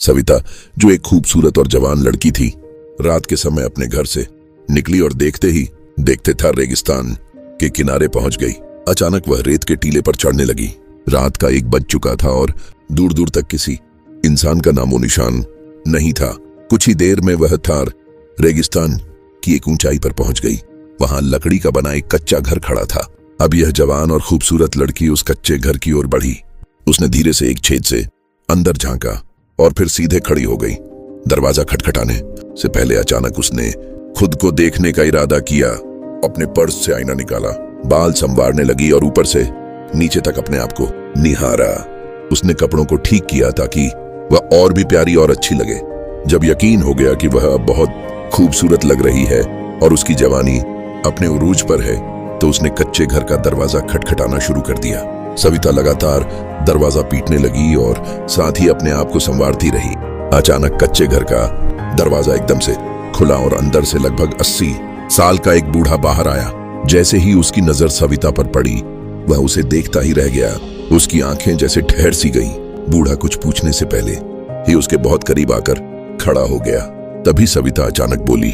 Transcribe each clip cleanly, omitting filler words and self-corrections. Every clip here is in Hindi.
सविता, जो एक खूबसूरत और जवान लड़की थी, रात के समय अपने घर से निकली और देखते ही देखते था रेगिस्तान के किनारे पहुंच गई। अचानक वह रेत के टीले पर चढ़ने लगी। रात का 1 बज चुका था और दूर दूर तक किसी इंसान का नामो निशान नहीं था। कुछ ही देर में वह थार रेगिस्तान की एक ऊंचाई पर पहुंच गई। वहां लकड़ी का बना एक कच्चा घर खड़ा था। अब यह जवान और खूबसूरत लड़की उस कच्चे घर की ओर बढ़ी। उसने धीरे से एक छेद से अंदर झांका और फिर सीधे खड़ी हो गई। दरवाजा खटखटाने से पहले अचानक उसने खुद को देखने का इरादा किया। अपने पर्स से आईना निकाला, बाल संवारने लगी और ऊपर से नीचे तक अपने आप को निहारा। उसने कपड़ों को ठीक किया ताकि वह और भी प्यारी और अच्छी लगे। जब यकीन हो गया कि वह अब बहुत खूबसूरत लग रही है और उसकी जवानी अपने उरूज पर है, तो उसने कच्चे घर का दरवाजा खटखटाना शुरू कर दिया। सविता लगातार दरवाजा पीटने लगी और साथ ही अपने आप को संवारती रही। अचानक कच्चे घर का दरवाजा एकदम से खुला और अंदर से लगभग 80 साल का एक बूढ़ा बाहर आया। जैसे ही उसकी नजर सविता पर पड़ी, वह उसे देखता ही रह गया। उसकी आंखें जैसे ठहर सी गई। बूढ़ा कुछ पूछने से पहले ही उसके बहुत करीब आकर खड़ा हो गया। तभी सविता अचानक बोली,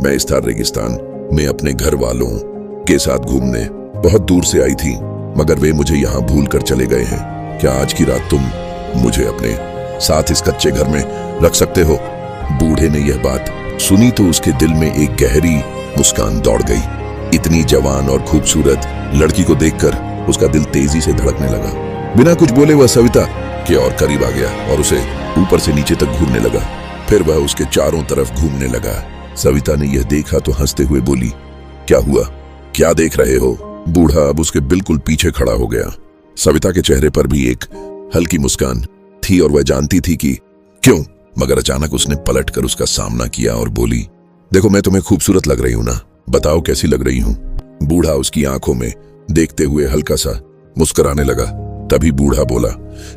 मैं इस थार रेगिस्तान में अपने घर वालों के साथ घूमने बहुत दूर से आई थी, मगर वे मुझे यहाँ भूल कर चले गए हैं। क्या आज की रात तुम मुझे अपने साथ इस कच्चे घर में रख सकते हो? बूढ़े ने यह बात सुनी तो उसके दिल में एक गहरी मुस्कान दौड़ गई। इतनी जवान और खूबसूरत लड़की को देखकर उसका दिल तेजी से धड़कने लगा। बिना कुछ बोले वह सविता के और करीब आ गया और उसे ऊपर से नीचे तक घूरने लगा। फिर वह उसके चारों तरफ घूमने लगा। सविता ने यह देखा तो हंसते हुए बोली, क्या हुआ? क्या देख रहे हो? बूढ़ा अब उसके बिल्कुल पीछे खड़ा हो गया। सविता के चेहरे पर भी एक हल्की मुस्कान थी और वह जानती थी कि क्यों, मगर अचानक उसने पलटकर उसका सामना किया और बोली, देखो मैं तुम्हें खूबसूरत लग रही हूं ना, बताओ कैसी लग रही हूं? बूढ़ा उसकी आंखों में देखते हुए हल्का सा मुस्कुराने लगा। तभी बूढ़ा बोला,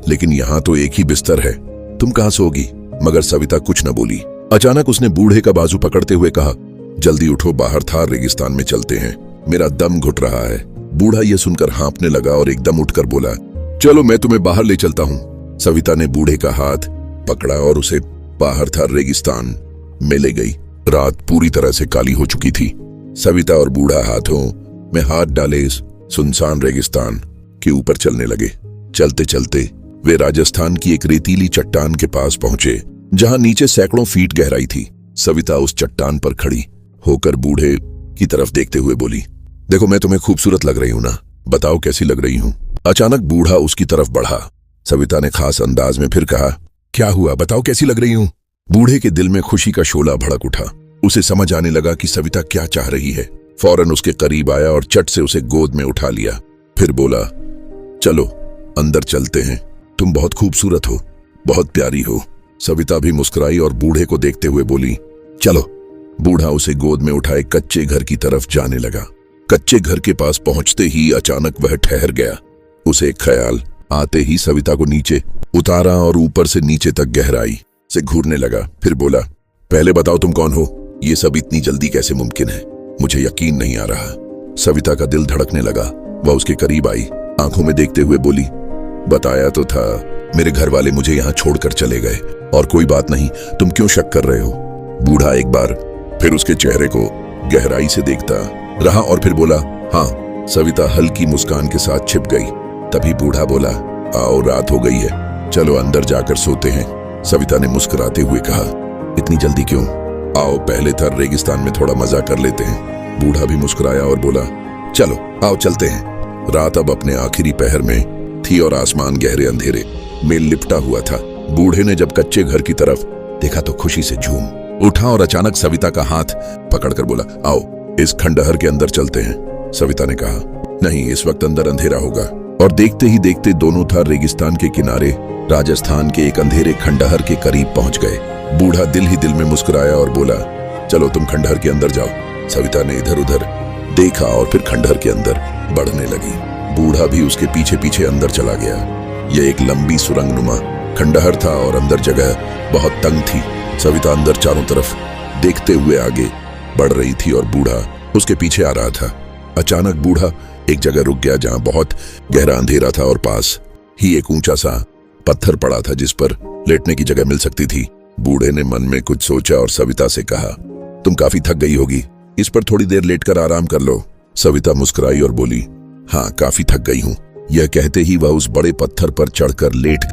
लेकिन यहां तो एक ही बिस्तर है, तुम कहां सोगी? मगर सविता कुछ न बोली। अचानक उसने बूढ़े का बाजू पकड़ते हुए कहा, जल्दी उठो, बाहर थार रेगिस्तान में चलते हैं, मेरा दम घुट रहा है। बूढ़ा यह सुनकर हाँफने लगा और एकदम उठकर बोला, चलो मैं तुम्हें बाहर ले चलता हूं। सविता ने बूढ़े का हाथ पकड़ा और उसे बाहर थार रेगिस्तान में ले गई। रात पूरी तरह से काली हो चुकी थी। सविता और बूढ़ा हाथों में हाथ डाले इस सुनसान रेगिस्तान के ऊपर चलने लगे। चलते चलते वे राजस्थान की एक रेतीली चट्टान के पास पहुंचे, जहां नीचे सैकड़ों फीट गहराई थी। सविता उस चट्टान पर खड़ी होकर बूढ़े की तरफ देखते हुए बोली, देखो मैं तुम्हें खूबसूरत लग रही हूं ना, बताओ कैसी लग रही हूं? अचानक बूढ़ा उसकी तरफ बढ़ा। सविता ने खास अंदाज में फिर कहा, क्या हुआ, बताओ कैसी लग रही हूं? बूढ़े के दिल में खुशी का शोला भड़क उठा। उसे समझ आने लगा कि सविता क्या चाह रही है। फौरन उसके करीब आया और चट से उसे गोद में उठा लिया। फिर बोला, चलो अंदर चलते हैं, तुम बहुत खूबसूरत हो, बहुत प्यारी हो। सविता भी मुस्कुराई और बूढ़े को देखते हुए बोली, चलो। बूढ़ा उसे गोद में उठाए कच्चे घर की तरफ जाने लगा। कच्चे घर के पास पहुंचते ही अचानक वह ठहर गया। उसे एक ख्याल आते ही सविता को नीचे उतारा और ऊपर से नीचे तक गहराई से घूरने लगा। फिर बोला, पहले बताओ तुम कौन हो? ये सब इतनी जल्दी कैसे मुमकिन है? मुझे यकीन नहीं आ रहा। सविता का दिल धड़कने लगा। वह उसके करीब आई, आंखों में देखते हुए बोली, बताया तो था, मेरे घर वाले मुझे यहाँ छोड़कर चले गए। और कोई बात नहीं, तुम क्यों शक कर रहे हो? बूढ़ा एक बार फिर उसके चेहरे को गहराई से देखता रहा और फिर बोला, हाँ। सविता हल्की मुस्कान के साथ छिप गई। तभी बूढ़ा बोला, आओ रात हो गई है, चलो अंदर जाकर सोते हैं। सविता ने मुस्कुराते हुए कहा, इतनी जल्दी क्यों? आओ पहले थार रेगिस्तान में थोड़ा मजा कर लेते हैं। बूढ़ा भी मुस्कुराया और बोला, चलो आओ चलते हैं। रात अब अपने आखिरी पहर में थी और आसमान गहरे अंधेरे में लिपटा हुआ था। बूढ़े ने जब कच्चे घर की तरफ देखा तो खुशी से झूम उठा और अचानक सविता का हाथ पकड़कर बोला, आओ इस खंडहर के अंदर चलते हैं। सविता ने कहा, नहीं, इस वक्त अंदर अंधेरा होगा। और देखते ही देखते दोनों थार रेगिस्तान के किनारे राजस्थान के एक अंधेरे खंडहर के करीब पहुंच गए। बूढ़ा दिल ही दिल में मुस्कुराया और बोला, चलो तुम खंडहर के अंदर जाओ। सविता ने इधर उधर देखा और फिर खंडहर के अंदर बढ़ने लगी। बूढ़ा भी उसके पीछे पीछे अंदर चला गया। यह एक लंबी सुरंगनुमा खंडहर था और अंदर जगह बहुत तंग थी। सविता अंदर चारों तरफ देखते हुए आगे बढ़ रही थी और बूढ़ा उसके पीछे आ रहा था। अचानक बूढ़ा एक जगह रुक गया जहां बहुत गहरा अंधेरा था और पास ही एक ऊंचा सा पत्थर पड़ा था जिस पर लेटने की जगह मिल सकती थी। बूढ़े ने मन में कुछ सोचा और सविता से कहा, तुम काफी थक गई होगी, इस पर थोड़ी देर लेटकर आराम कर लो। सविता मुस्कुराई और बोली, हाँ काफी थक गई हूं। यह कहते ही वह उस बड़े पत्थर पर चढ़कर लेट